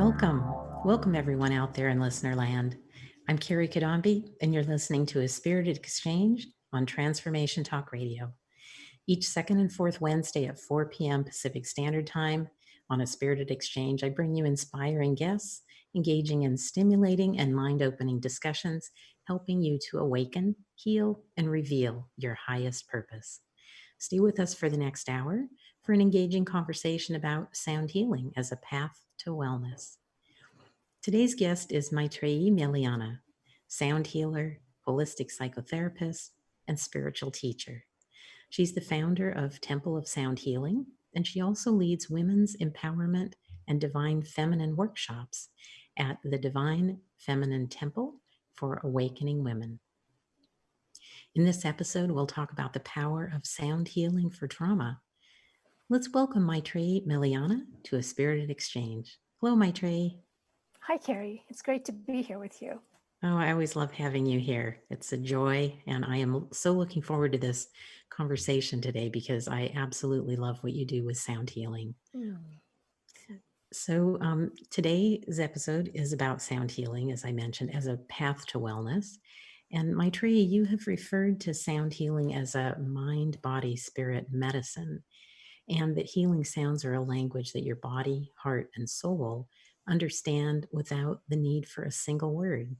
Welcome. Welcome, everyone out there in listener land. I'm Kerry Cadambi, and you're listening to A Spirited Exchange on Transformation Talk Radio. Each second and fourth Wednesday at 4 p.m. Pacific Standard Time on A Spirited Exchange, I bring you inspiring guests, engaging in stimulating and mind-opening discussions, helping you to awaken, heal, and reveal your highest purpose. Stay with us for the next hour for an engaging conversation about sound healing as a path to wellness. Today's guest is Mytrae Meliana, sound healer, holistic psychotherapist, and spiritual teacher. She's the founder of Temple of Sound Healing, and she also leads women's empowerment and divine feminine workshops at the Divine Feminine Temple for Awakening Women. In this episode, we'll talk about the power of sound healing for trauma. Let's welcome Mytrae Meliana to A Spirited Exchange. Hello, Mytrae. Hi, Kerry. It's great to be here with you. Oh, I always love having you here. It's a joy, and I am so looking forward to this conversation today because I absolutely love what you do with sound healing. So today's episode is about sound healing, as I mentioned, as a path to wellness. And Mytrae, you have referred to sound healing as a mind, body, spirit medicine, and that healing sounds are a language that your body, heart, and soul understand without the need for a single word.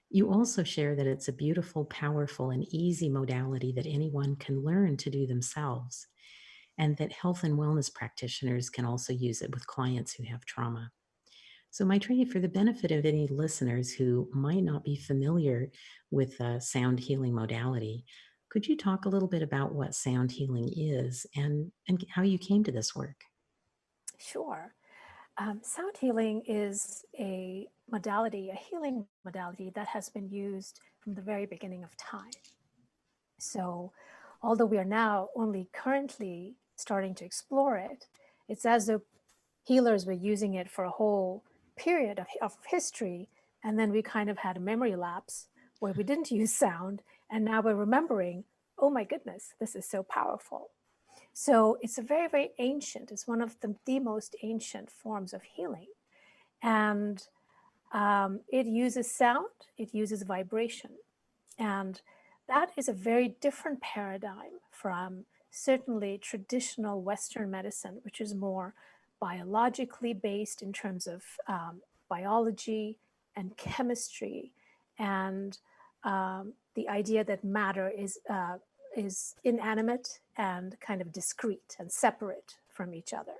You also share that it's a beautiful, powerful, and easy modality that anyone can learn to do themselves, and that health and wellness practitioners can also use it with clients who have trauma. So, Mytrae, for the benefit of any listeners who might not be familiar with sound healing modality, could you talk a little bit about what sound healing is and how you came to this work? Sure. Sound healing is a modality, a healing modality that has been used from the very beginning of time. So, although we are now only currently starting to explore it, it's as though healers were using it for a whole period of history, and then we kind of had a memory lapse where we didn't use sound, and now we're remembering, oh my goodness, this is so powerful. So it's a very, very ancient, it's one of the most ancient forms of healing. And it uses sound, it uses vibration. And that is a very different paradigm from certainly traditional Western medicine, which is more biologically based in terms of biology and chemistry, and the idea that matter is inanimate and kind of discrete and separate from each other.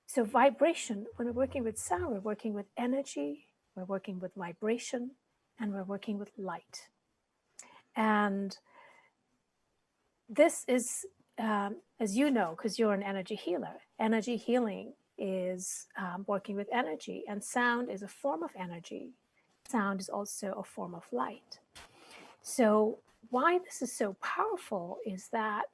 So vibration, when we're working with sound, we're working with energy, we're working with vibration, and we're working with light. And this is, as you know, because you're an energy healing is working with energy, and sound is a form of energy. Sound is also a form of light. So why this is so powerful is that,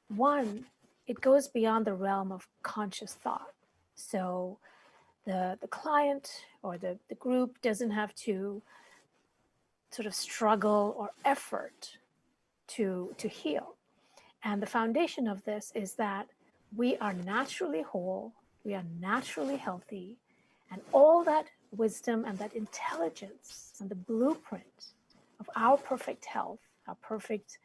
one, it goes beyond the realm of conscious thought. So the client or the group doesn't have to sort of struggle or effort to heal. And the foundation of this is that we are naturally whole, we are naturally healthy, and all that wisdom and that intelligence and the blueprint of our perfect health, our perfect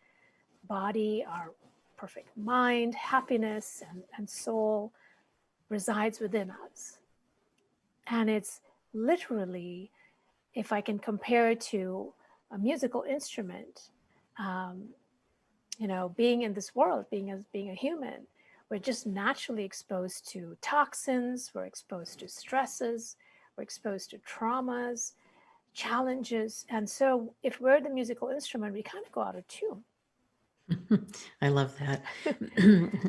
body, our perfect mind, happiness, and soul resides within us. And it's literally, if I can compare it to a musical instrument, being in this world, being a human, we're just naturally exposed to toxins, we're exposed to stresses, we're exposed to traumas, challenges. And so if we're the musical instrument, we kind of go out of tune. I love that.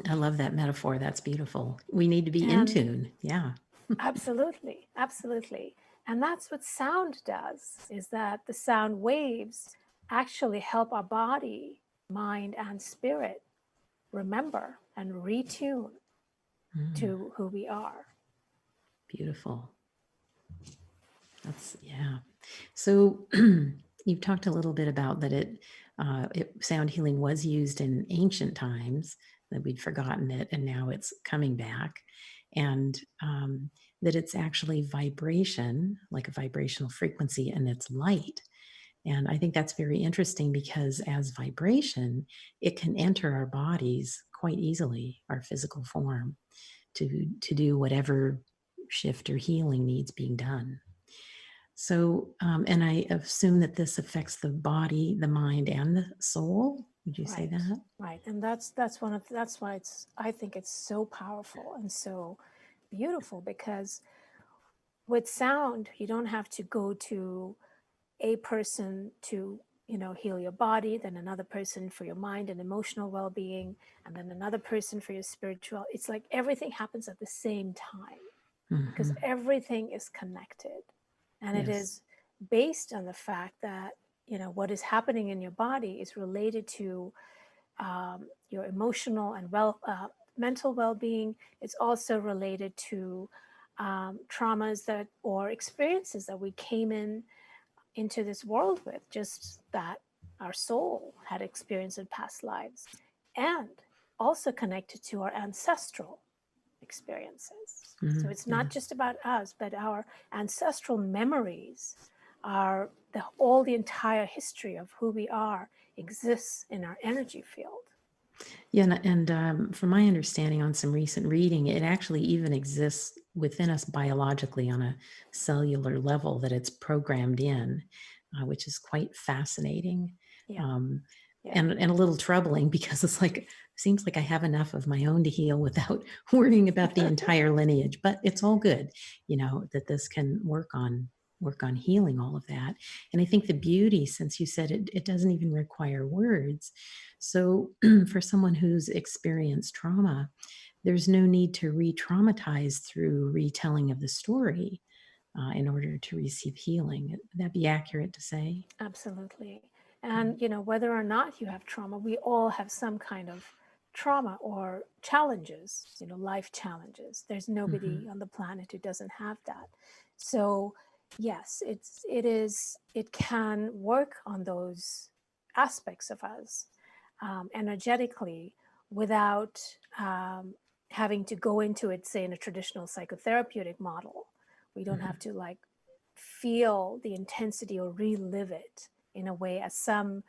I love that metaphor. That's beautiful. We need to be in tune. Yeah. Absolutely. Absolutely. And that's what sound does, is that the sound waves actually help our body, mind, and spirit remember and retune to who we are. Beautiful. Yeah. So you've talked a little bit about that sound healing was used in ancient times, that we'd forgotten it, and now it's coming back. and that it's actually vibration, like a vibrational frequency, and it's light. And I think that's very interesting because as vibration, it can enter our bodies quite easily, our physical form, to do whatever shift or healing needs being done. So, and I assume that this affects the body, the mind, and the soul. Would you say Right, that? right, and that's why I think it's so powerful and so beautiful, because with sound you don't have to go to a person to heal your body, then another person for your mind and emotional well-being, and then another person for your spiritual. It's like everything happens at the same time because Mm-hmm. everything is connected, and it Yes. is based on the fact that what is happening in your body is related to your emotional and mental well-being. It's also related to traumas that or experiences that we came into this world with, just that our soul had experienced in past lives, and also connected to our ancestral experiences. Mm-hmm. So it's Yeah. not just about us, but our ancestral memories are all the entire history of who we are exists in our energy field. Yeah, and from my understanding on some recent reading, it actually even exists within us biologically on a cellular level, that it's programmed in, which is quite fascinating. Yeah, Um, yeah, and a little troubling because it's like, seems like I have enough of my own to heal without worrying about the entire lineage. But it's all good, that this can work on healing all of that. And I think the beauty, since you said it doesn't even require words, so for someone who's experienced trauma, there's no need to re-traumatize through retelling of the story in order to receive healing. Would that be accurate to say? absolutely. And whether or not you have trauma, we all have some kind of trauma or challenges, life challenges. There's Mm-hmm. nobody on the planet who doesn't have that. So yes, it can work on those aspects of us energetically without having to go into it, say, in a traditional psychotherapeutic model. We don't have to like feel the intensity or relive it in a way as some,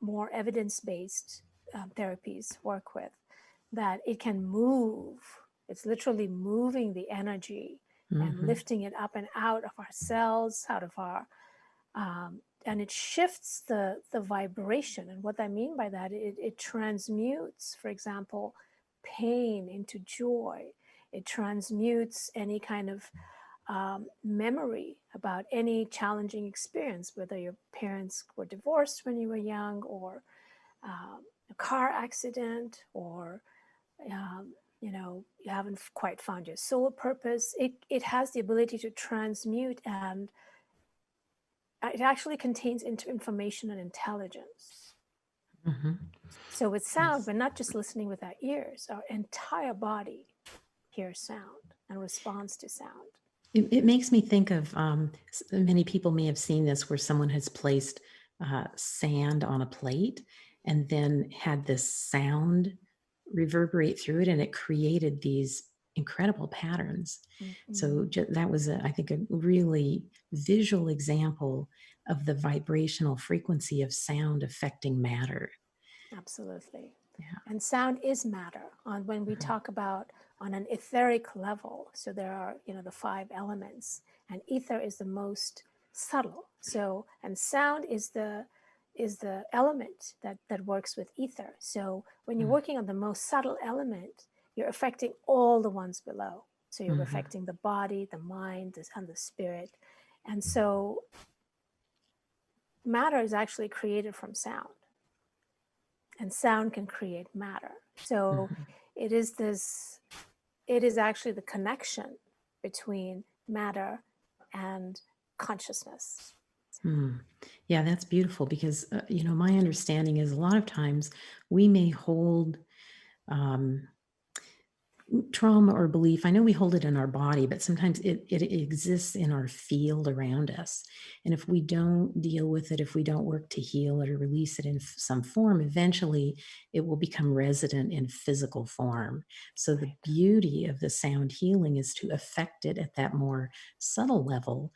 more evidence-based therapies work with, that it can move. It's literally moving the energy and Mm-hmm. lifting it up and out of our cells, out of our, and it shifts the vibration. And what I mean by that, it transmutes, for example, pain into joy. It transmutes any kind of memory about any challenging experience, whether your parents were divorced when you were young, or a car accident, or you haven't quite found your soul purpose. It has the ability to transmute, and it actually contains information and intelligence. Mm-hmm. So with sound, Yes. we're not just listening with our ears. Our entire body hears sound and responds to sound. It makes me think of many people may have seen this, where someone has placed sand on a plate and then had this sound reverberate through it, and it created these incredible patterns. Mm-hmm. So that was, I think, a really visual example of the vibrational frequency of sound affecting matter. Absolutely. Yeah. And sound is matter on when we talk about on an etheric level. So there are, the 5 elements, and ether is the most subtle. So, and sound is the element that works with ether. So when you're working on the most subtle element, you're affecting all the ones below. So you're Mm-hmm. affecting the body, the mind, and the spirit. And so matter is actually created from sound, and sound can create matter. So Mm-hmm. it is this, it is actually the connection between matter and consciousness. Hmm. Yeah, that's beautiful because, my understanding is a lot of times we may hold um, trauma or belief, I know we hold it in our body, but sometimes it exists in our field around us. And if we don't deal with it, if we don't work to heal it or release it in some form, eventually it will become resident in physical form. So the Right. beauty of the sound healing is to affect it at that more subtle level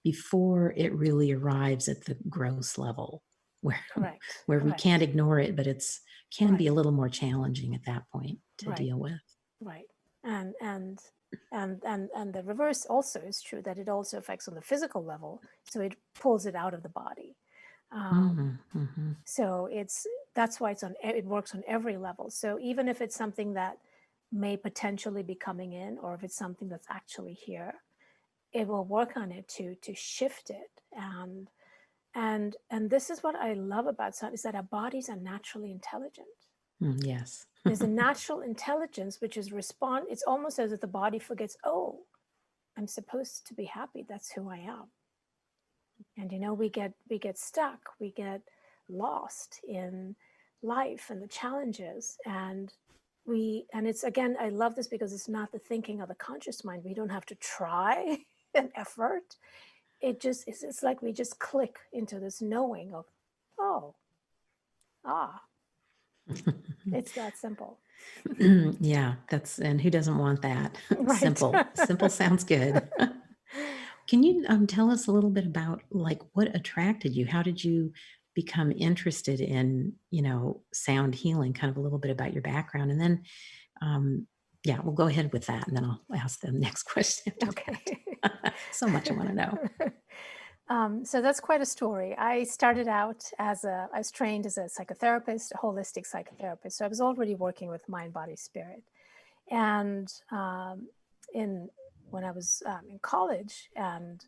before it really arrives at the gross level where Correct. where we can't Correct. ignore it, but it's can be Right. a little more challenging at that point to Right. deal with. Right. And the reverse also is true, that it also affects on the physical level. So it pulls it out of the body. Mhm, mhm. So that's why it works on every level. So even if it's something that may potentially be coming in, or if it's something that's actually here, it will work on it to shift it. And this is what I love about sound, is that our bodies are naturally intelligent. Yes. There's a natural intelligence which is respond. It's almost as if the body forgets, oh, I'm supposed to be happy. That's who I am. And we get stuck, we get lost in life and the challenges, and it's, again, I love this because it's not the thinking of the conscious mind. We don't have to try an effort. It's like we just click into this knowing of, oh, ah, it's that simple. Yeah, and who doesn't want that? Right. Simple. Simple sounds good. Can you tell us a little bit about like what attracted you? How did you become interested in, sound healing? Kind of a little bit about your background, and then, um, yeah, we'll go ahead with that, and then I'll ask the next question after Okay. that. So much I want to know. So that's quite a story. I started out I was trained as a psychotherapist, a holistic psychotherapist. So I was already working with mind, body, spirit. And in when I was in college, and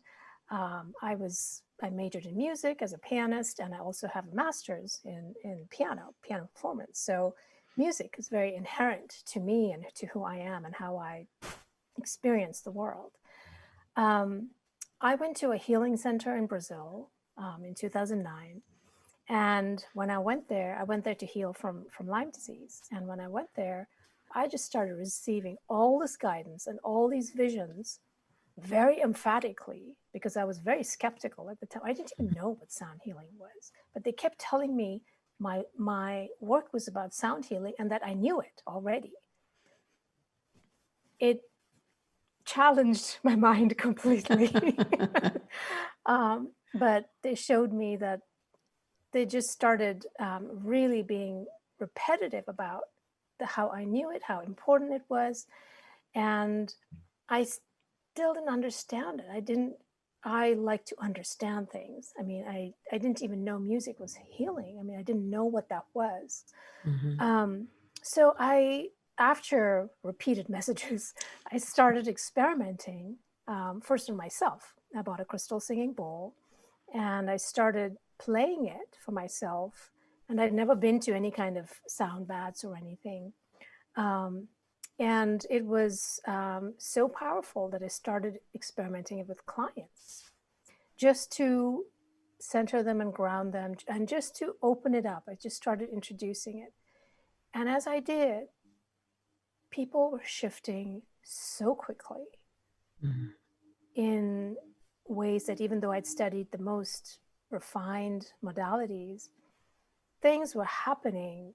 I majored in music as a pianist, and I also have a master's in piano performance. So music is very inherent to me and to who I am and how I experience the world. Um, I went to a healing center in Brazil in 2009. And when I went there to heal from Lyme disease. And when I went there, I just started receiving all this guidance and all these visions very emphatically, because I was very skeptical at the time. I didn't even know what sound healing was, but they kept telling me my work was about sound healing and that I knew it already. It challenged my mind completely. But they showed me that they just started really being repetitive about how I knew it, how important it was. And I still didn't understand it. I like to understand things. I mean, I didn't even know music was healing. I mean, I didn't know what that was. Mhm. Um, so after repeated messages, I started experimenting, first on myself. I bought a crystal singing bowl and I started playing it for myself. And I'd never been to any kind of sound baths or anything. Um, and it was so powerful that I started experimenting it with clients, just to center them and ground them and just to open it up. I just started introducing it. And as I did, people were shifting so quickly Mhm. in ways that, even though I'd studied the most refined modalities, things were happening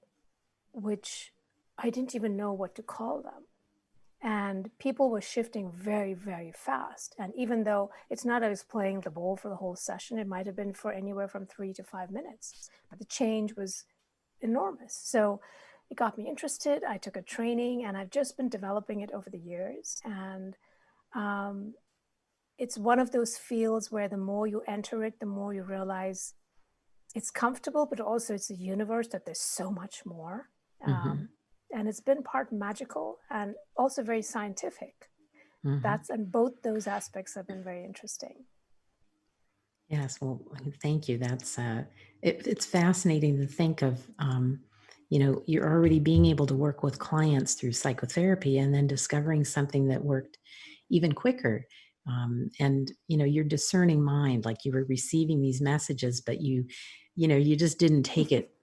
which I didn't even know what to call them. And people were shifting very, very fast. And even though it's not I was playing the bowl for the whole session, it might have been for anywhere from 3 to 5 minutes, but the change was enormous. So it got me interested. I took a training and I've just been developing it over the years. And um, it's one of those fields where the more you enter it, the more you realize it's comfortable, but also it's a universe that there's so much more. Mhm. And it's been part magical and also very scientific. Mhm. And both those aspects have been very interesting. Yes, well, thank you. It's fascinating to think of, you're already being able to work with clients through psychotherapy and then discovering something that worked even quicker. And, your discerning mind, like you were receiving these messages, but you just didn't take it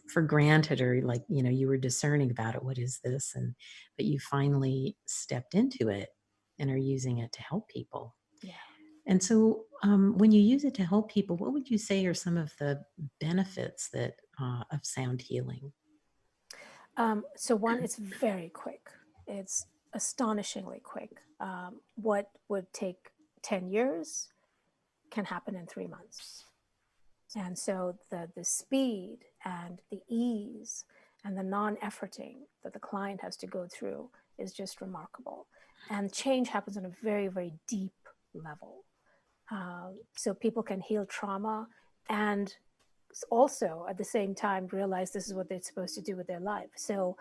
for granted, or like, you were discerning about it. What is this? But you finally stepped into it and are using it to help people. Yeah. And so, when you use it to help people, what would you say are some of the benefits of sound healing? So one, it's very quick. It's astonishingly quick. What would take 10 years can happen in 3 months. And so the speed and the ease and the non-efforting that the client has to go through is just remarkable. And change happens on a very, very deep level. So people can heal trauma and also at the same time realize this is what they're supposed to do with their life. So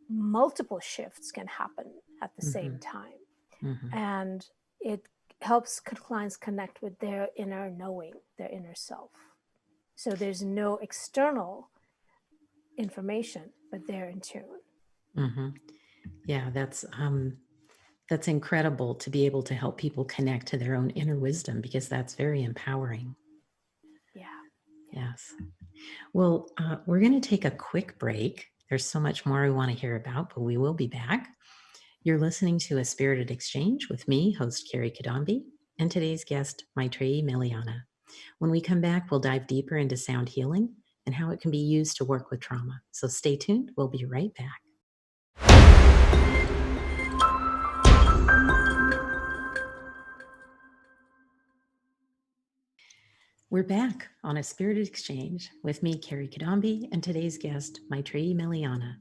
multiple shifts can happen at the same Mm-hmm. time. Mm-hmm. And it helps clients connect with their inner knowing, their inner self. So there's no external information, but they're in tune. Mm-hmm. Yeah, that's incredible to be able to help people connect to their own inner wisdom, because that's very empowering. Yeah. Yeah. Yes. Well, we're going to take a quick break. There's so much more we want to hear about, but we will be back. You're listening to A Spirited Exchange with me, host Kerry Cadambi, and today's guest, Mytrae Meliana. When we come back, we'll dive deeper into sound healing and how it can be used to work with trauma. So stay tuned. We'll be right back. We're back on A Spirited Exchange with me, Kerry Cadambi, and today's guest, Mytrae Meliana.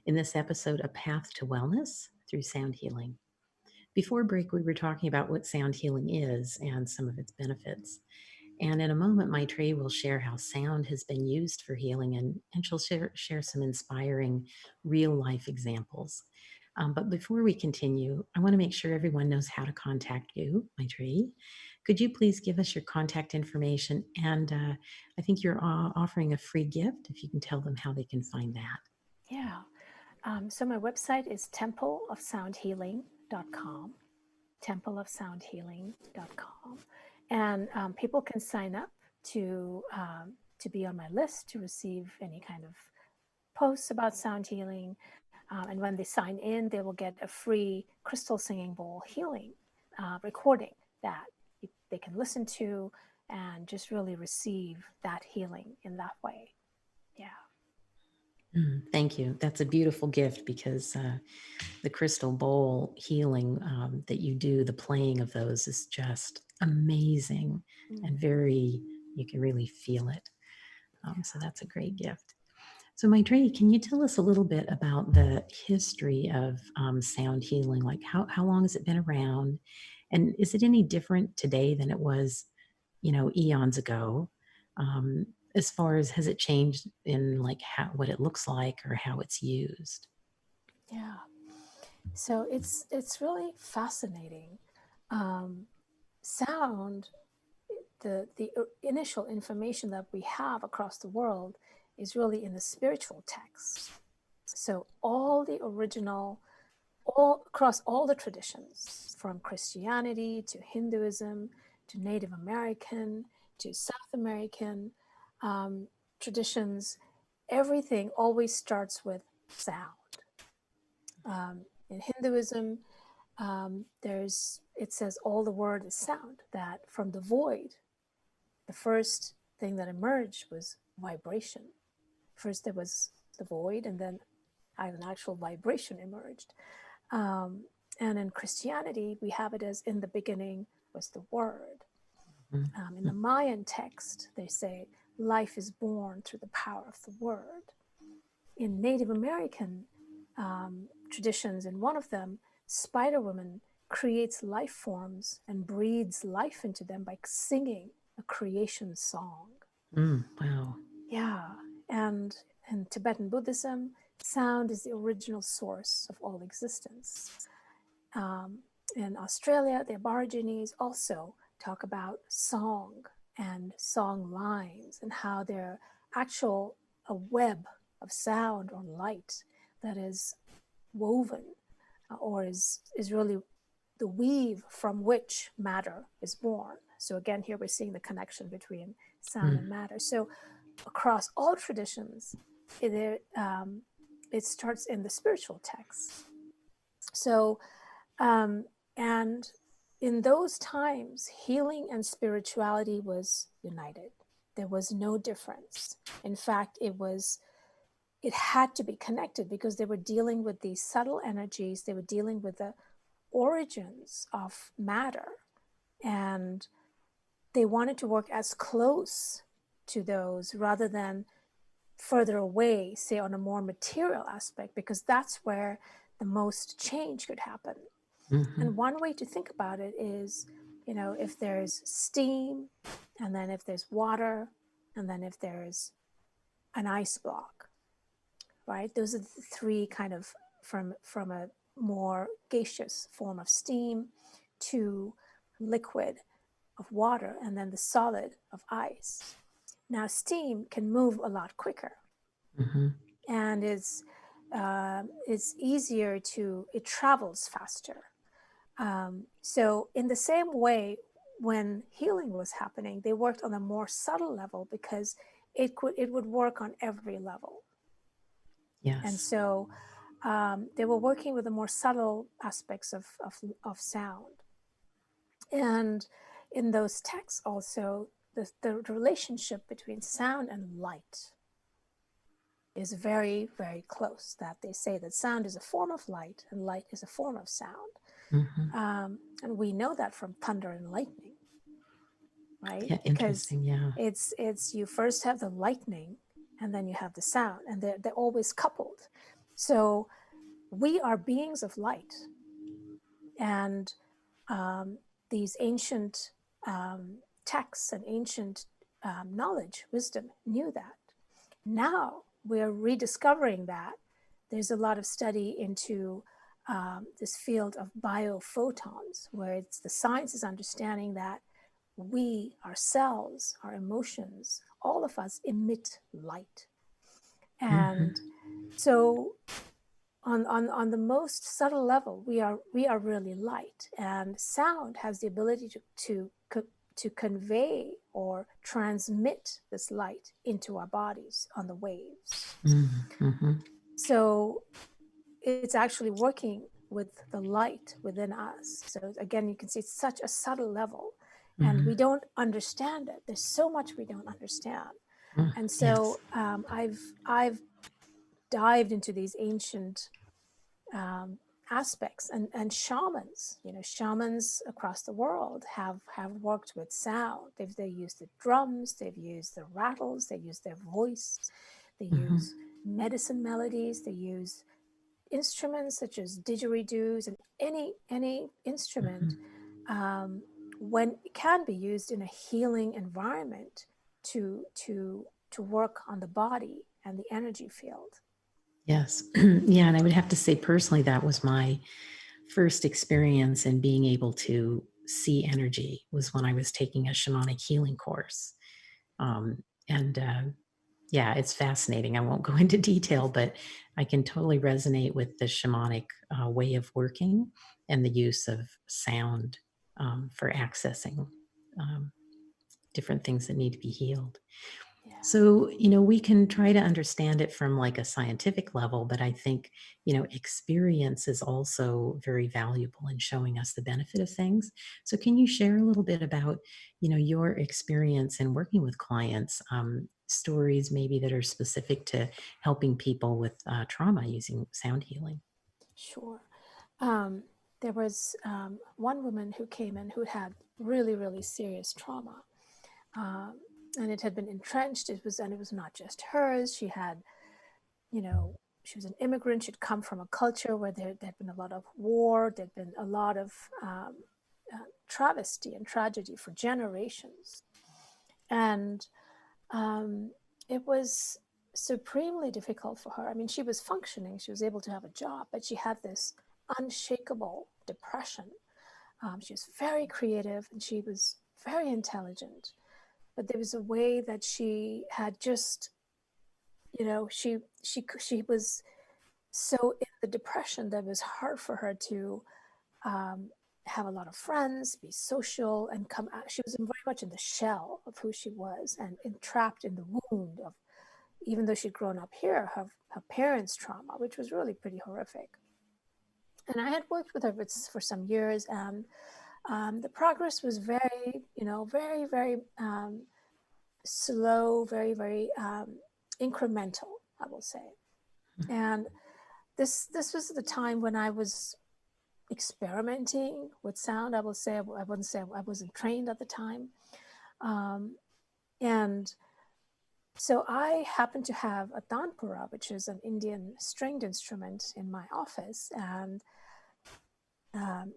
In this episode, A Path to Wellness Through Sound Healing. Before break, we were talking about what sound healing is and some of its benefits. And in a moment, Mytrae will share how sound has been used for healing, and she'll share some inspiring real life examples. But before we continue, I want to make sure everyone knows how to contact you, Mytrae. Could you please give us your contact information? And I think you're offering a free gift, if you can tell them how they can find that. Yeah. So my website is templeofsoundhealing.com, templeofsoundhealing.com. And people can sign up to be on my list to receive any kind of posts about sound healing. And when they sign in, they will get a free crystal singing bowl healing recording that they can listen to and just really receive that healing in that way. Yeah. Thank you. That's a beautiful gift, because the crystal bowl healing that you do, the playing of those is just amazing and you can really feel it. So that's a great gift. So, Mytrae, can you tell us a little bit about the history of sound healing? Like, how long has it been around? And is it any different today than it was, eons ago? Um, as far as, has it changed in like what it looks like or how it's used? Yeah. So it's really fascinating. Sound, the initial information that we have across the world is really in the spiritual texts. So all the original, all across all the traditions, from Christianity to Hinduism to Native American to South American traditions, everything always starts with sound. In Hinduism, it says all the word is sound, that from the void, the first thing that emerged was vibration. First there was the void, and then an actual vibration emerged. And in Christianity, we have it as in the beginning was the word. In the Mayan text, they say life is born through the power of the word. In Native American traditions, in one of them, Spider Woman creates life forms and breathes life into them by singing a creation song. Wow. Yeah. And in Tibetan Buddhism, sound is the original source of all existence. In Australia, the Aborigines also talk about song and song lines and how they're actual a web of sound or light that is woven or is really the weave from which matter is born. So again, here we're seeing the connection between sound and matter. So across all traditions, it starts in the spiritual texts. So, and in those times, healing and spirituality was united. There was no difference. In fact, it had to be connected because they were dealing with these subtle energies. They were dealing with the origins of matter, and they wanted to work as close to those rather than further away, say on a more material aspect, because that's where the most change could happen. Mm-hmm. And one way to think about it is, if there's steam, and then if there's water, and then if there's an ice block, right? Those are the three kind of from a more gaseous form of steam to liquid of water, and then the solid of ice. Now, steam can move a lot quicker, Mm-hmm. and it's easier it travels faster. So in the same way, when healing was happening, they worked on a more subtle level because it would work on every level. And Yes. so they were working with the more subtle aspects of sound. And in those texts also, the relationship between sound and light is very, very close. That they say that sound is a form of light and light is a form of sound. Mm-hmm. And we know that from thunder and lightning, right? Yeah, Because interesting. Yeah. it's you first have the lightning and then you have the sound, and they're always coupled. So we are beings of light, and these ancient texts and ancient knowledge, wisdom knew that. Now we're rediscovering that. There's a lot of study into this field of biophotons, where it's the science is understanding that we, ourselves, our emotions, all of us emit light. Mm-hmm. And so on the most subtle level, we are really light, and sound has the ability to convey or transmit this light into our bodies on the waves. Mm-hmm. So it's actually working with the light within us. So again, you can see it's such a subtle level, and Mm-hmm. we don't understand it. There's so much we don't understand. Mm. And Yes. so I've dived into these ancient aspects, and shamans. Shamans across the world have worked with sound. They used the drums, they've used the rattles, they use their voice, they Mm-hmm. use medicine melodies, they use instruments such as didgeridoos, and any instrument when it can be used in a healing environment to work on the body and the energy field. Yes. Yeah. And I would have to say personally, that was my first experience in being able to see energy was when I was taking a shamanic healing course. And yeah, it's fascinating. I won't go into detail, but I can totally resonate with the shamanic way of working and the use of sound for accessing um, different things that need to be healed. Yeah, So, we can try to understand it from like a scientific level, but I think, experience is also very valuable in showing us the benefit of things. So, can you share a little bit about, your experience in working with clients, stories maybe that are specific to helping people with trauma using sound healing? sure. Um, there was one woman who came in who had really, really serious trauma, um, and it had been entrenched. And it was not just hers. She had, she was an immigrant. She'd come from a culture where there'd been a lot of war. There'd been a lot of travesty and tragedy for generations, and it was supremely difficult for her. I mean, she was functioning. She was able to have a job, but she had this unshakable depression. She was very creative and she was very intelligent, but there was a way that she had just, she was so in the depression that it was hard for her to have a lot of friends, be social, and come out. She was very much in the shell of who she was and entrapped in the wound of, even though she'd grown up here, her parents' trauma, which was really pretty horrific. And I had worked with her for some years, and the progress was very, very, very slow, very, very incremental, I will say. And this was the time when I was experimenting with sound. I will say, I wouldn't say I wasn't trained at the time. And so I happened to have a tanpura, which is an Indian stringed instrument, in my office. And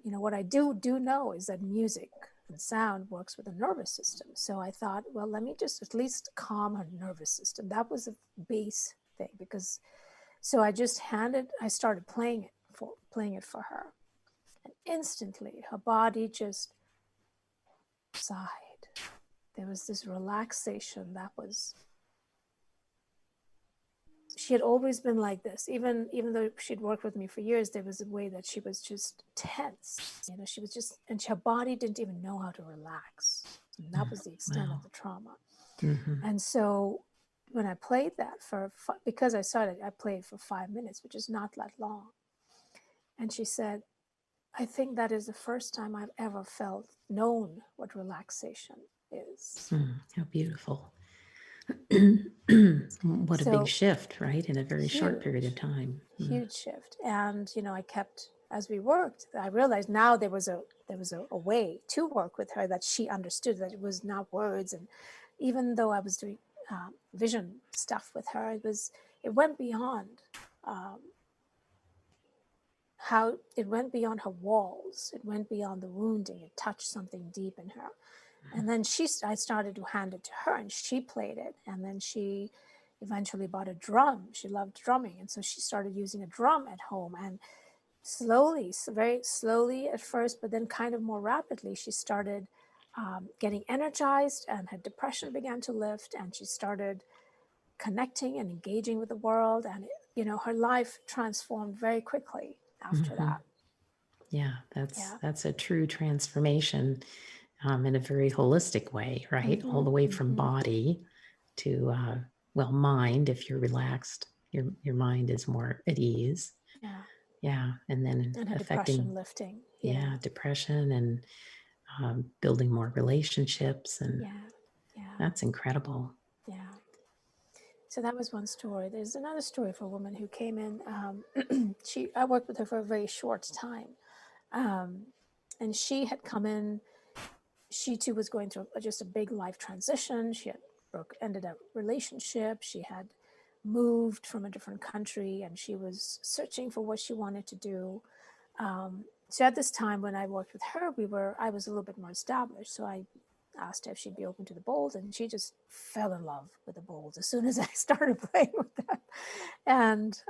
what I do know is that music and sound works with the nervous system. So I thought, well, let me just at least calm her nervous system. That was a base thing, because so I started playing it for her, and instantly her body just sighed. There was this relaxation that was. She had always been like this, even though she'd worked with me for years. There was a way that she was just tense. She was just, and her body didn't even know how to relax. And that was the extent of the trauma. Mm-hmm. And so when I played that because I played for 5 minutes, which is not that long. And she said, I think that is the first time I've ever known what relaxation is. How beautiful. What a big shift, right? In a very short period of time. Huge shift. And, I kept, as we worked, I realized now there was a way to work with her that she understood, that it was not words. And even though I was doing vision stuff with her, it went beyond it went beyond her walls. It went beyond the wounding. It touched something deep in her. And then I started to hand it to her, and she played it. And then she eventually bought a drum. She loved drumming. And so she started using a drum at home. And slowly, very slowly at first, but then kind of more rapidly, she started getting energized, and her depression began to lift, and she started connecting and engaging with the world. And, her life transformed very quickly after that. Yeah, that's a true transformation in a very holistic way, right? All the way from body to, mind. If you're relaxed, your mind is more at ease. Yeah. And then her affecting depression lifting. Depression and building more relationships. And that's incredible. Yeah. So that was one story. There's another story for a woman who came in. I worked with her for a very short time. And she had come in. She too was going through just a big life transition. She had ended a relationship. She had moved from a different country, and she was searching for what she wanted to do. So at this time when I worked with her, I was a little bit more established. So I asked her if she'd be open to the bowls, and she just fell in love with the bowls as soon as I started playing with them. And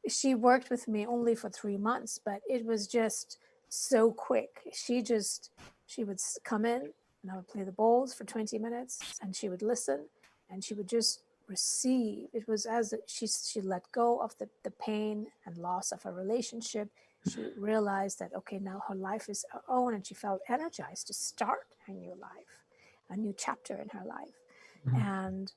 she worked with me only for 3 months, but it was just so quick. She would come in, and I would play the bowls for 20 minutes, and she would listen, and she would just receive. It was as she let go of the pain and loss of her relationship. She realized that, okay, now her life is her own, and she felt energized to start a new life, a new chapter in her life. And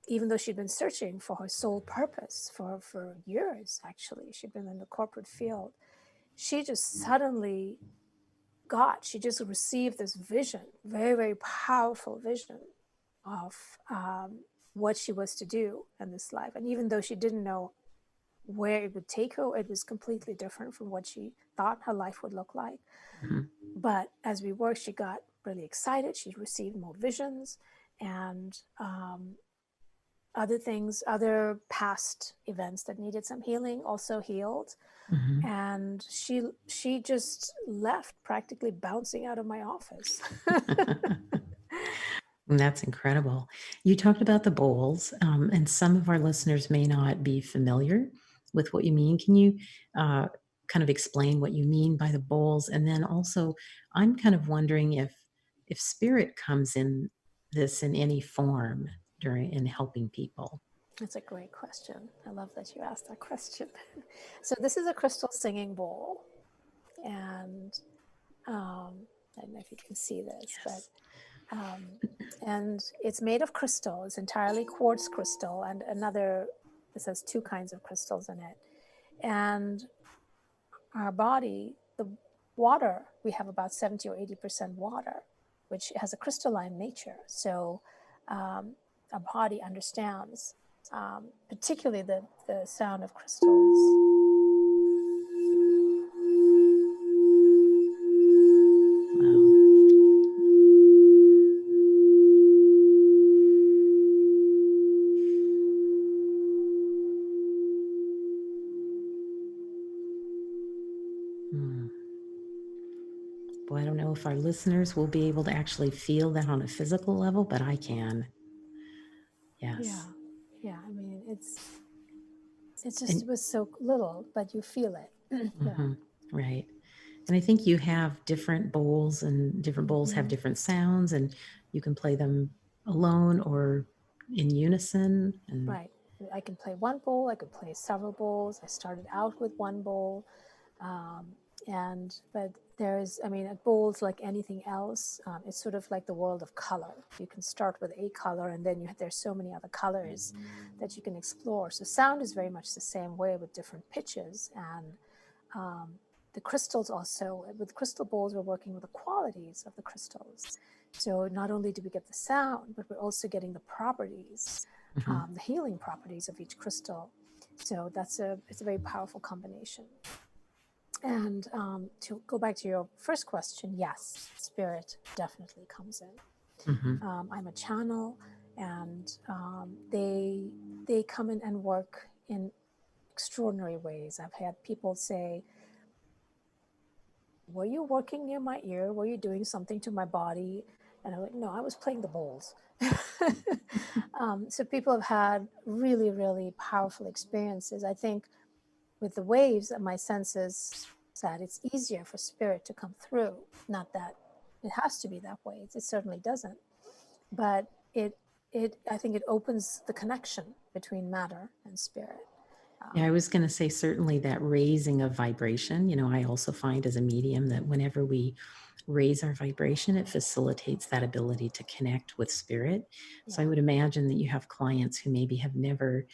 even though she'd been searching for her soul purpose for years, actually, she'd been in the corporate field, she just suddenly she just received this vision, very, very powerful vision of what she was to do in this life. And even though she didn't know where it would take her, it was completely different from what she thought her life would look like. But as we worked, she got really excited. She received more visions, and other past events that needed some healing also healed. And she just left, practically bouncing out of my office. That's incredible. You talked about the bowls, and some of our listeners may not be familiar with what you mean. Can you kind of explain what you mean by the bowls? And then also, I'm kind of wondering if spirit comes in this in any form in helping people. That's a great question. I love that you asked that question. So this is a crystal singing bowl. And I don't know if you can see this, Yes. and it's made of crystal. It's entirely quartz crystal, and this has two kinds of crystals in it. And our body, the water, we have about 70 or 80% water, which has a crystalline nature. So our body understands, particularly the sound of crystals. Boy, I don't know if our listeners will be able to actually feel that on a physical level, but I can. Yes. Yeah. I mean, it's just, it was so little, but you feel it. Right. And I think you have different bowls, and different bowls have different sounds, and you can play them alone or in unison. And right. I can play one bowl. I could play several bowls. I started out with one bowl. But there's, I mean, a bowl's like anything else. It's sort of like the world of color. You can start with a color, and then there's so many other colors that you can explore. So sound is very much the same way, with different pitches. And the crystals also, with crystal bowls, we're working with the qualities of the crystals. So not only do we get the sound, but we're also getting the properties, the healing properties of each crystal. So it's a very powerful combination. And to go back to your first question, yes, spirit definitely comes in. I'm a channel, and they come in and work in extraordinary ways. I've had people say, "Were you working near my ear? Were you doing something to my body?" And I'm like, "No, I was playing the bowls." So people have had really, really powerful experiences. I think with the waves, my sense is that it's easier for spirit to come through. Not that it has to be that way. It certainly doesn't. But I think it opens the connection between matter and spirit. Yeah, I was going to say, certainly that raising of vibration. I also find as a medium that whenever we raise our vibration, it facilitates that ability to connect with spirit. So I would imagine that you have clients who maybe have never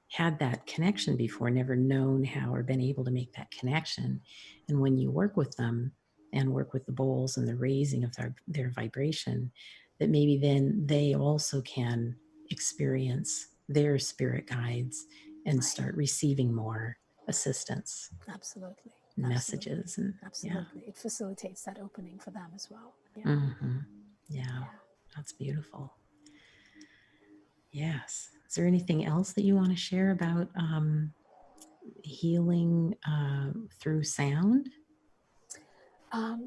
had that connection before, never known how or been able to make that connection. And when you work with them and work with the bowls and the raising of their vibration, that maybe then they also can experience their spirit guides and start receiving more assistance. Absolutely. Messages. And absolutely. It facilitates that opening for them as well. Yeah, that's beautiful. Yes. Is there anything else that you want to share about healing through sound?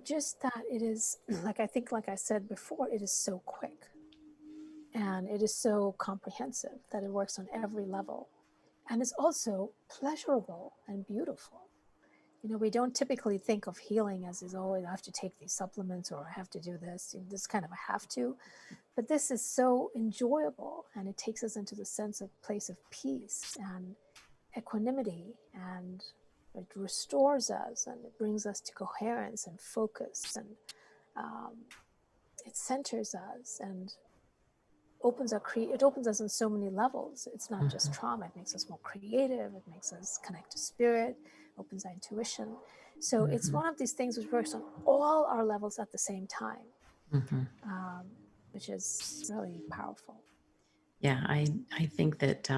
Just that it is, like I said before, it is so quick, and it is so comprehensive that it works on every level. And it's also pleasurable and beautiful. We don't typically think of healing as I have to take these supplements, or I have to do this. This kind of a have to. But this is so enjoyable, and it takes us into the place of peace and equanimity, and it restores us, and it brings us to coherence and focus, and it centers us and it opens us on so many levels. It's not just trauma. It makes us more creative. It makes us connect to spirit, opens our intuition. So it's one of these things which works on all our levels at the same time, which is really powerful. Yeah, I think that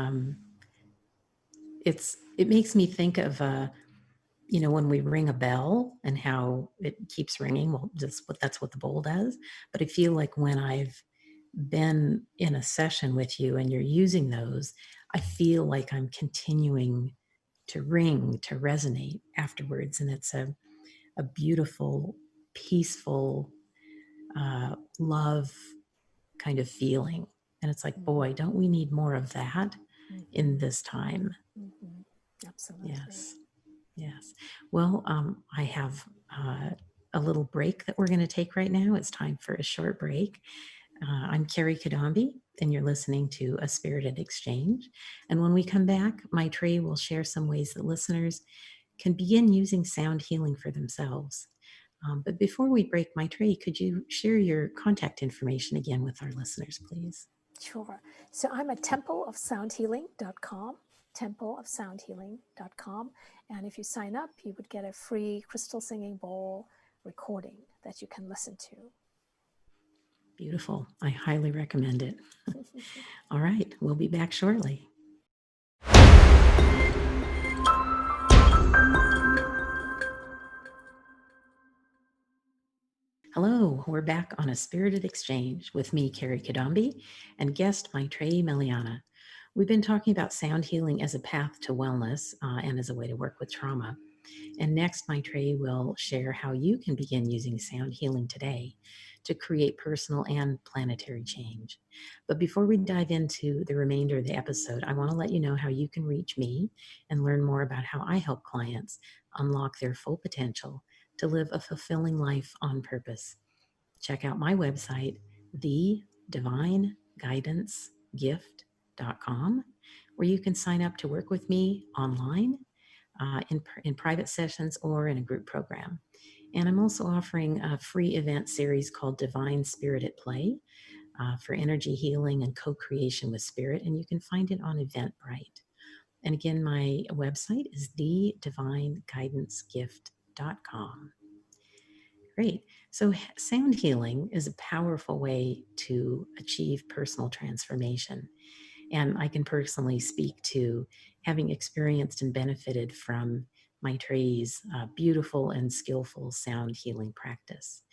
it makes me think of when we ring a bell and how it keeps ringing. Well, that's what the bowl does. But I feel like when I've been in a session with you and you're using those, I feel like I'm continuing to ring, to resonate afterwards. And it's a beautiful, peaceful, love kind of feeling. And it's like, boy, don't we need more of that in this time? Absolutely. Yes. Well, I have a little break that we're going to take right now. It's time for a short break. I'm Kerry Cadambi, and you're listening to A Spirited Exchange. And when we come back, Mytrae will share some ways that listeners can begin using sound healing for themselves. But before we break, Mytrae, could you share your contact information again with our listeners, please? Sure. So I'm at templeofsoundhealing.com, templeofsoundhealing.com. And if you sign up, you would get a free crystal singing bowl recording that you can listen to. Beautiful. I highly recommend it. All right, we'll be back shortly. Hello, we're back on A Spirited Exchange with me, Kerry Cadambi, and guest Mytrae Meliana. We've been talking about sound healing as a path to wellness and as a way to work with trauma. And next, Mytrae will share how you can begin using sound healing today to create personal and planetary change. But before we dive into the remainder of the episode, I want to let you know how you can reach me and learn more about how I help clients unlock their full potential to live a fulfilling life on purpose. Check out my website, thedivineguidancegift.com, where you can sign up to work with me online in private sessions or in a group program. And I'm also offering a free event series called Divine Spirit at Play for energy healing and co-creation with spirit, and you can find it on Eventbrite. And again, my website is thedivineguidancegift.com. Great. So, sound healing is a powerful way to achieve personal transformation. And I can personally speak to having experienced and benefited from Mytrae's beautiful and skillful sound healing practice.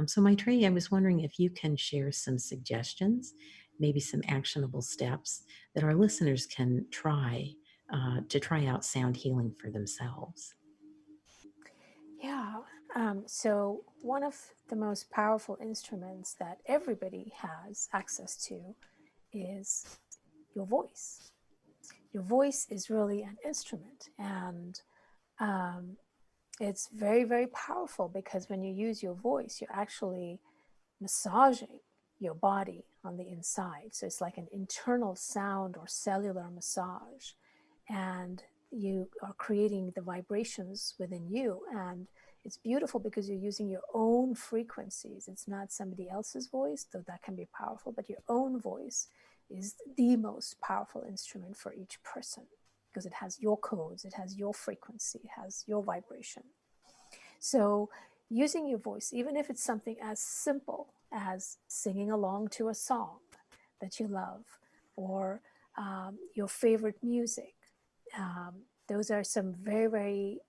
So, Mytrae, I was wondering if you can share some suggestions, maybe some actionable steps that our listeners can try to try out sound healing for themselves. Yeah. So one of the most powerful instruments that everybody has access to is your voice. Your voice is really an instrument, and um, it's very, very powerful because when you use your voice, you're actually massaging your body on the inside. So it's like an internal sound or cellular massage. And you are creating the vibrations within you. And it's beautiful because you're using your own frequencies. It's not somebody else's voice, though that can be powerful, but your own voice is the most powerful instrument for each person because it has your codes, it has your frequency, it has your vibration. So using your voice, even if it's something as simple as singing along to a song that you love or your favorite music, those are some very, very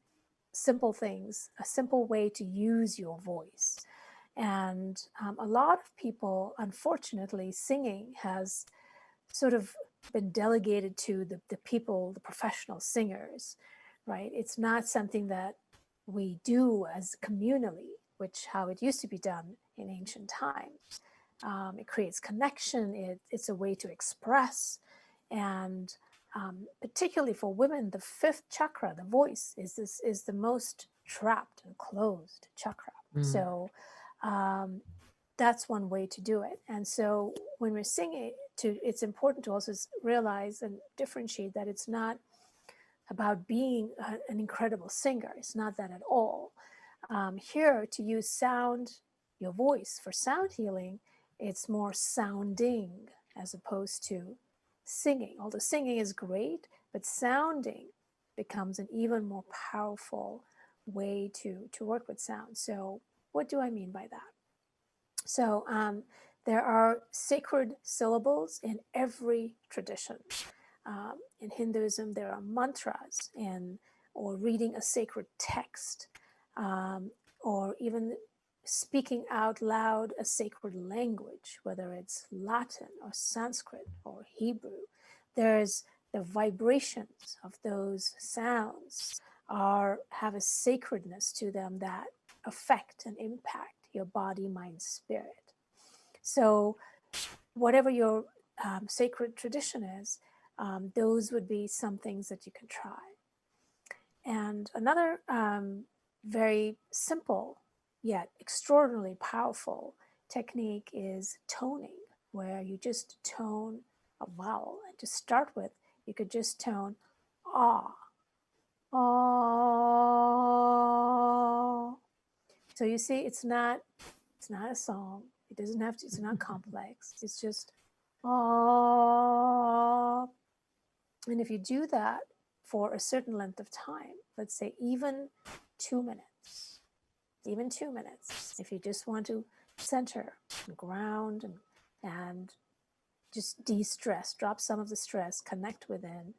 simple things, a simple way to use your voice. And a lot of people, unfortunately, singing has sort of been delegated to the people, the professional singers, right? It's not something that we do as communally, which how it used to be done in ancient times. It creates connection. It's a way to express, and particularly for women, the fifth chakra, the voice, is the most trapped and closed chakra. Mm. So that's one way to do it. And so when we're singing, it's important to also realize and differentiate that it's not about being an incredible singer. It's not that at all. Here, to use sound, your voice for sound healing, it's more sounding as opposed to singing. Although singing is great, but sounding becomes an even more powerful way to work with sound. So what do I mean by that? So there are sacred syllables in every tradition. In Hinduism, there are mantras or reading a sacred text, or even speaking out loud a sacred language, whether it's Latin or Sanskrit or Hebrew. There's the vibrations of those sounds have a sacredness to them that affect and impact your body, mind, spirit. So whatever your sacred tradition is, those would be some things that you can try. And another very simple yet extraordinarily powerful technique is toning, where you just tone a vowel. And to start with, you could just tone ah, ah, So you see, it's not a song. It doesn't have to, it's not complex. It's just, oh. And if you do that for a certain length of time, let's say even 2 minutes, if you just want to center and ground and just de-stress, drop some of the stress, connect within,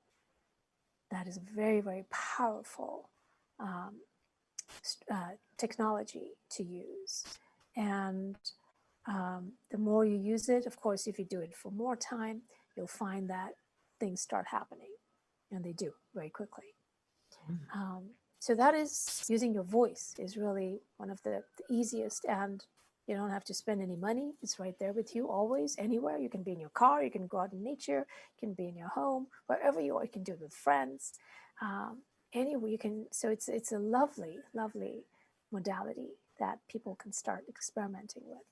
that is very, very powerful technology to use. And the more you use it, of course, if you do it for more time, you'll find that things start happening, and they do very quickly. So that is, using your voice is really one of the easiest, and you don't have to spend any money. It's right there with you always, anywhere. You can be in your car, you can go out in nature, you can be in your home, wherever you are. You can do it with friends. Anyway, you can. So it's a lovely, lovely modality that people can start experimenting with.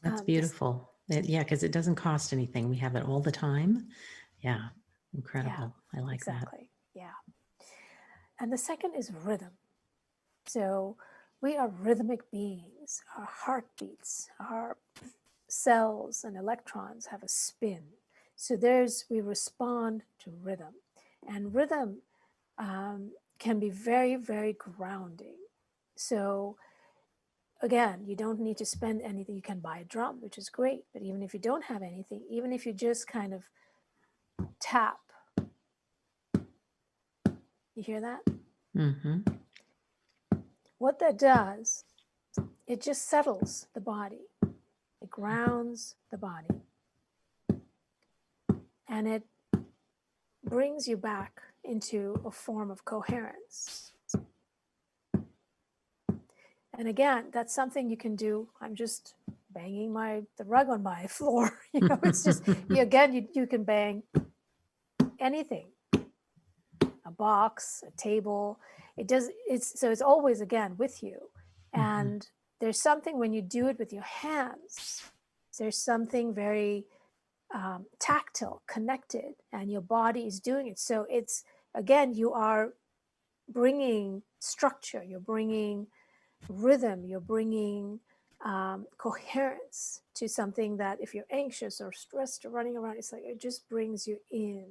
That's beautiful. Yeah, because it doesn't cost anything. We have it all the time. Yeah, incredible. Yeah, I like exactly. Yeah. And the second is rhythm. So we are rhythmic beings. Our heartbeats, our cells and electrons have a spin. So we respond to rhythm. And rhythm can be very, very grounding. So again, you don't need to spend anything. You can buy a drum, which is great. But even if you don't have anything, even if you just kind of tap, you hear that? Mm-hmm. What that does, it just settles the body. It grounds the body. And it brings you back into a form of coherence. And again, that's something you can do. I'm just banging the rug on my floor. It's just, you can bang anything, a box, a table. It's always, again, with you. And there's something when you do it with your hands, there's something very tactile, connected, and your body is doing it. So it's, again, you are bringing structure, you're bringing rhythm, you're bringing coherence to something that if you're anxious or stressed or running around, it's like it just brings you in.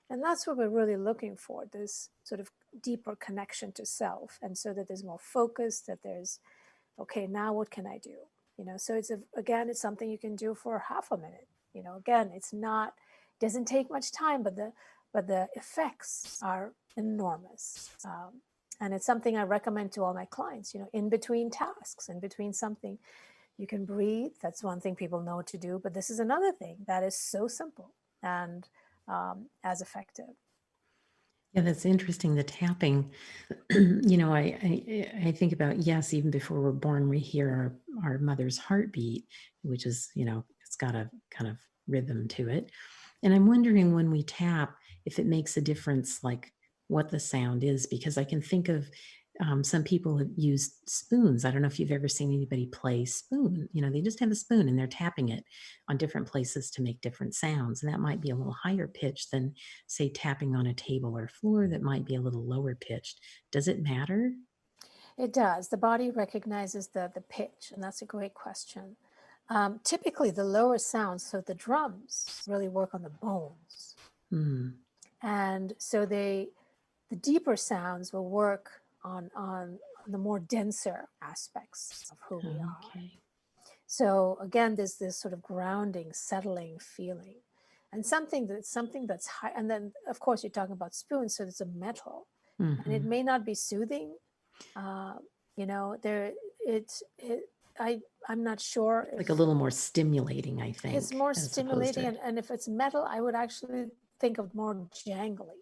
And that's what we're really looking for, this sort of deeper connection to self. And so that there's more focus, that there's, okay, now what can I do? So it's it's something you can do for half a minute. Again, doesn't take much time, but the effects are enormous. And it's something I recommend to all my clients, in between tasks, in between something, you can breathe. That's one thing people know to do, but this is another thing that is so simple and as effective. Yeah, that's interesting. The tapping, I think about, yes, even before we're born, we hear our mother's heartbeat, which is, it's got a kind of rhythm to it. And I'm wondering when we tap, if it makes a difference, like what the sound is, because I can think of some people have used spoons. I don't know if you've ever seen anybody play spoon. They just have a spoon and they're tapping it on different places to make different sounds. And that might be a little higher pitched than, say, tapping on a table or floor that might be a little lower pitched. Does it matter? It does. The body recognizes the pitch, and that's a great question. Typically, the lower sounds, so the drums really work on the bones. And so the deeper sounds will work on the more denser aspects of who we are. So again, there's this sort of grounding, settling feeling, and something that's high. And then, of course, you're talking about spoons, so it's a metal, and it may not be soothing. I'm not sure. Like a little more stimulating, I think. It's more stimulating, and if it's metal, I would actually think of more jangly.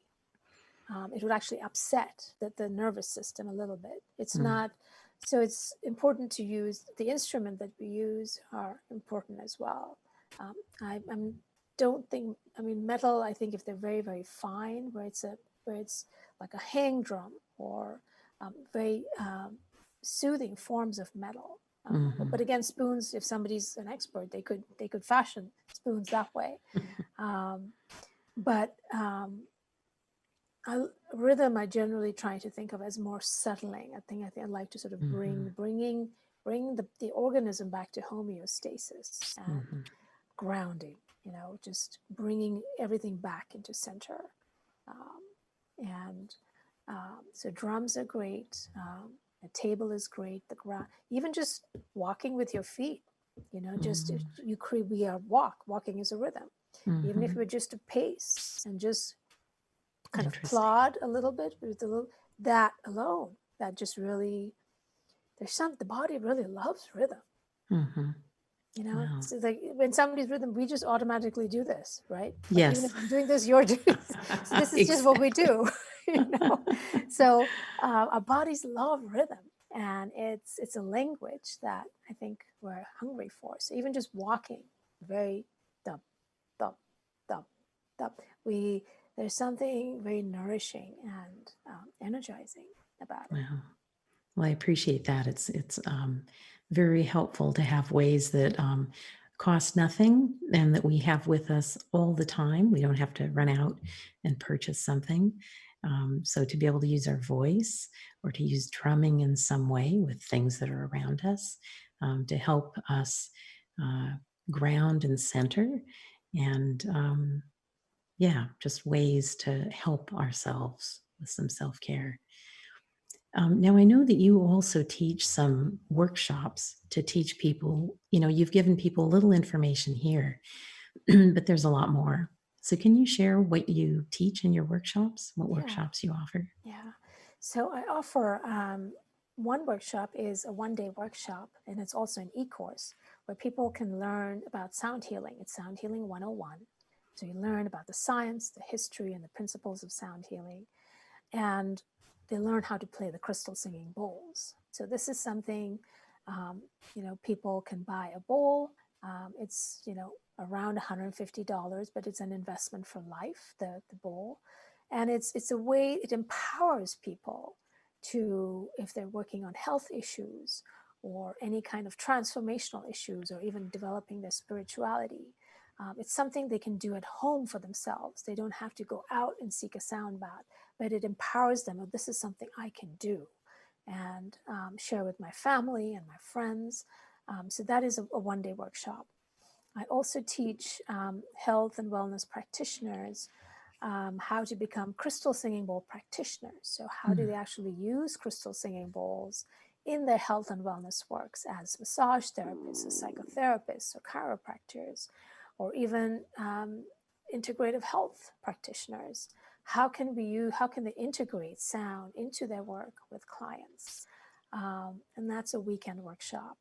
It would actually upset the nervous system a little bit. It's not, so it's important to use the instrument that we use are important as well. Metal, I think if they're very, very fine, where it's like a hang drum or very soothing forms of metal. But again, spoons, if somebody's an expert, they could fashion spoons that way. But Rhythm I generally try to think of as more settling. I think I like to sort of bring the organism back to homeostasis and Mm-hmm. grounding, just bringing everything back into center. Um, and so drums are great. A table is great. The ground, even just walking with your feet, just we are walking is a rhythm. Even if Mm-hmm. we're just a pace and just kind of Interesting. plod a little bit with that alone, that just really, the body really loves rhythm. Mm-hmm. Wow. It's like when somebody's rhythm, we just automatically do this, right? Like even Yes. if I'm doing this, you're doing this. So this is just what we Exactly. do, you know. So our bodies love rhythm, and it's a language that I think we're hungry for. So even just walking, very thump, thump, thump, thump. There's something very nourishing and energizing about it. Wow. Well, I appreciate that. It's very helpful to have ways that cost nothing and that we have with us all the time. We don't have to run out and purchase something. So to be able to use our voice or to use drumming in some way with things that are around us to help us uh, ground and center, and yeah, just ways to help ourselves with some self care. Now, I know that you also teach some workshops to teach people. You've given people a little information here, but there's a lot more. So, can you share what you teach in your workshops? What Yeah. workshops you offer? Yeah. So I offer one workshop is a 1-day workshop, and it's also an e-course where people can learn about sound healing. It's Sound Healing 101. So you learn about the science, the history, and the principles of sound healing. And they learn how to play the crystal singing bowls. So this is something, people can buy a bowl. It's, around $150, but it's an investment for life, the bowl. And it's a way, it empowers people to, if they're working on health issues or any kind of transformational issues or even developing their spirituality. It's something they can do at home for themselves. They don't have to go out and seek a sound bath, but it empowers them. Oh, this is something I can do and share with my family and my friends. So that is a 1-day workshop. I also teach health and wellness practitioners how to become crystal singing bowl practitioners. So how do they actually use crystal singing bowls in their health and wellness works as massage therapists or psychotherapists or chiropractors or even integrative health practitioners? How can they integrate sound into their work with clients? And that's a weekend workshop.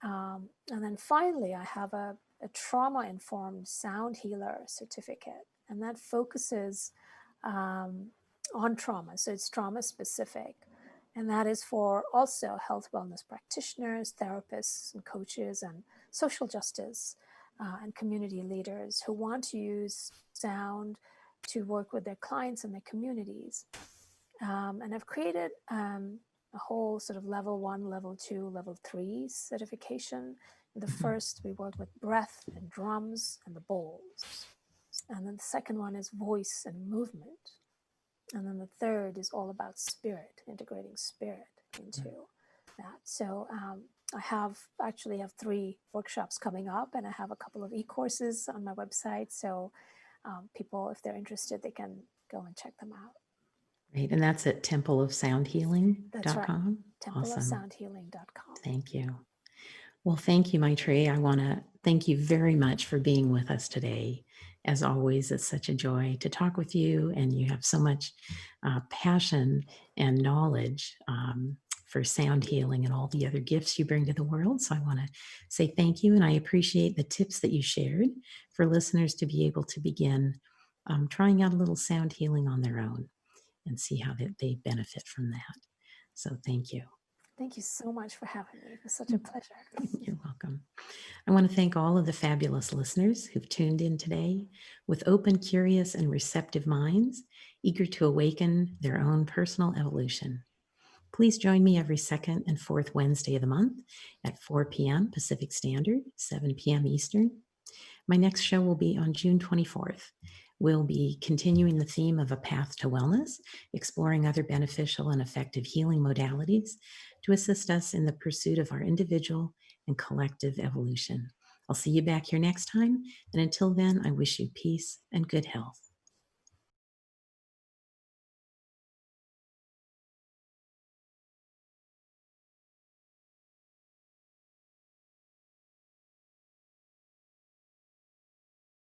And then finally, I have a trauma-informed sound healer certificate, and that focuses on trauma. So it's trauma specific. And that is for also health wellness practitioners, therapists, and coaches, and social justice and community leaders who want to use sound to work with their clients and their communities. And I've created a whole sort of level 1, level 2, level 3 certification. In the first, we work with breath and drums and the bowls. And then the second one is voice and movement. And then the third is all about spirit, integrating spirit into that. So I actually have 3 workshops coming up, and I have a couple of e-courses on my website. So people, if they're interested, they can go and check them out. Right. And that's at That's right. templeofsoundhealing.com. Awesome. Templeofsoundhealing.com. Thank you. Well, thank you, Mytrae. I want to thank you very much for being with us today. As always, it's such a joy to talk with you, and you have so much passion and knowledge for sound healing and all the other gifts you bring to the world. So I want to say thank you, and I appreciate the tips that you shared for listeners to be able to begin trying out a little sound healing on their own and see how they benefit from that. So thank you. Thank you so much for having me. It was such a pleasure. You're welcome. I want to thank all of the fabulous listeners who've tuned in today with open, curious, and receptive minds, eager to awaken their own personal evolution. Please join me every second and fourth Wednesday of the month at 4 p.m. Pacific Standard, 7 p.m. Eastern. My next show will be on June 24th, We'll be continuing the theme of a path to wellness, exploring other beneficial and effective healing modalities to assist us in the pursuit of our individual and collective evolution. I'll see you back here next time. And until then, I wish you peace and good health.